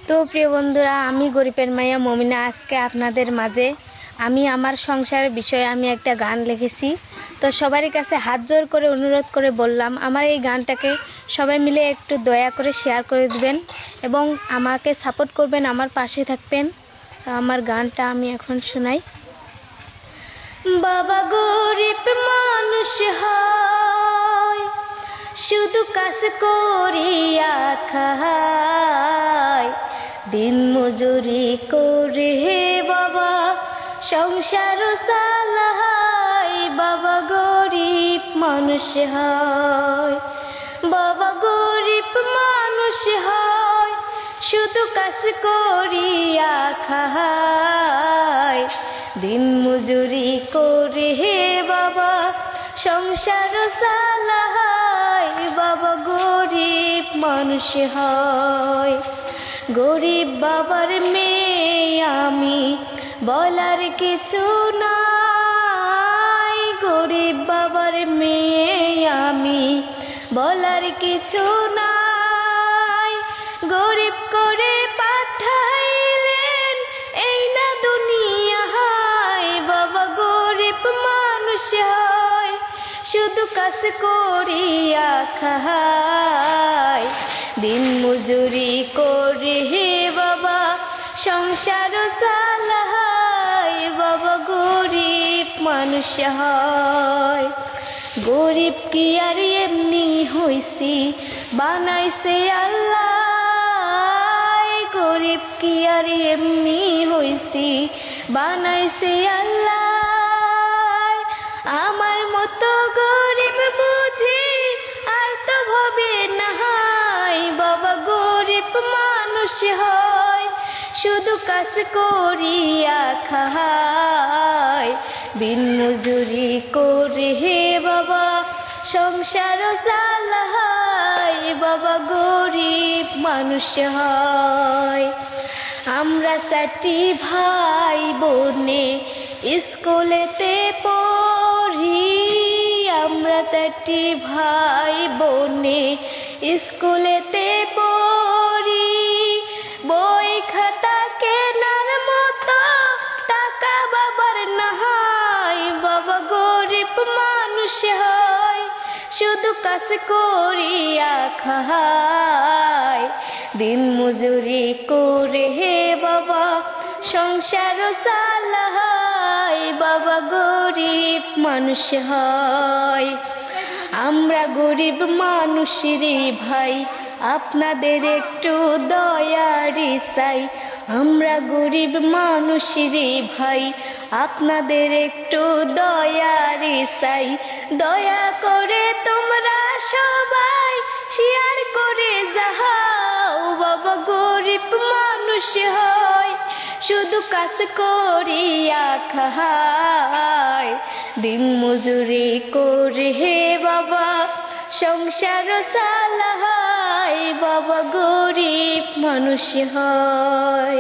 তো প্রিয় বন্ধুরা, আমি গরিবের মাইয়া মমিনা আজকে আপনাদের মাঝে আমি আমার সংসারের বিষয়ে আমি একটা গান লিখেছি। তো সবারই কাছে হাত জোর করে অনুরোধ করে বললাম আমার এই গানটাকে সবাই মিলে একটু দয়া করে শেয়ার করে দিবেন এবং আমাকে সাপোর্ট করবেন, আমার পাশে থাকবেন। আমার গানটা আমি এখন শোনাই। বাবা গরিব মানুষ হয়, শুধু কাজ করিয়া খায়, দিন মজুরি করে বাবা সংসার চালায়। বাবা গরিব মানুষ হয়, বাবা গরিব মানুষ হয়, শুধু কাজ করিয়া খায়, দিন মজুরি করে বাবা সংসার চালায়। বাবা গরিব মানুষ হয়, গরিব বাবার মেয়ে আমি, বলার কিছু নাই। গরিব বাবার মেয়ে আমি, বলার কিছু নাই। গরিব করে পাঠাইলেন এই না দুনিয়ায়। বাবা গরিব মানুষ হয়, শুধু কাজ করিয়া খায়, দিন মজুরি করে বাবা সংসার চালায়। বাবা গরিব মানুষ হয়, গরিব কি আর এমনি হইছি, বানাইছে আল্লাহ। গরিব কি আর এমনি হইছি, বানাইছে আল্লাহ। আমার মতো গরিব বুঝি আর তো ভবে না। বাবা গরিব মানুষ হয়, শুধু কাজ করিয়া খায়, দিন মজুরি করে বাবা সংসার চালায়। বাবা গরিব মানুষ হয়, আমরা 4টি ভাই বোনে স্কুলেতে পড়ি। আমরা 4টি ভাই বোনে স্কুলেতে পড়ি। বই খাতা কেনার মতো টাকা বাবার নাই। বাবা গরিব মানুষ হয়, শুধু কাজ করিয়া খায়, দিন মজুরি করে বাবা সংসার চালায়। বাবা গরিব মানুষ হয়, আমরা গরিব মানুষ রে ভাই, আপনাদের একটু দয়ারি চাই। আমরা গরিব মানুষ রে ভাই, আপনাদের একটু দয়ারি চাই। দয়া করে তোমরা সবাই শেয়ার করে যাও। বাবা গরিব মানুষ হয়, শুধু কাজ করিয়া খায়, দিন মজুরি করে বাবা সংসার চালায়। বাবা গরিব মানুষ হয়।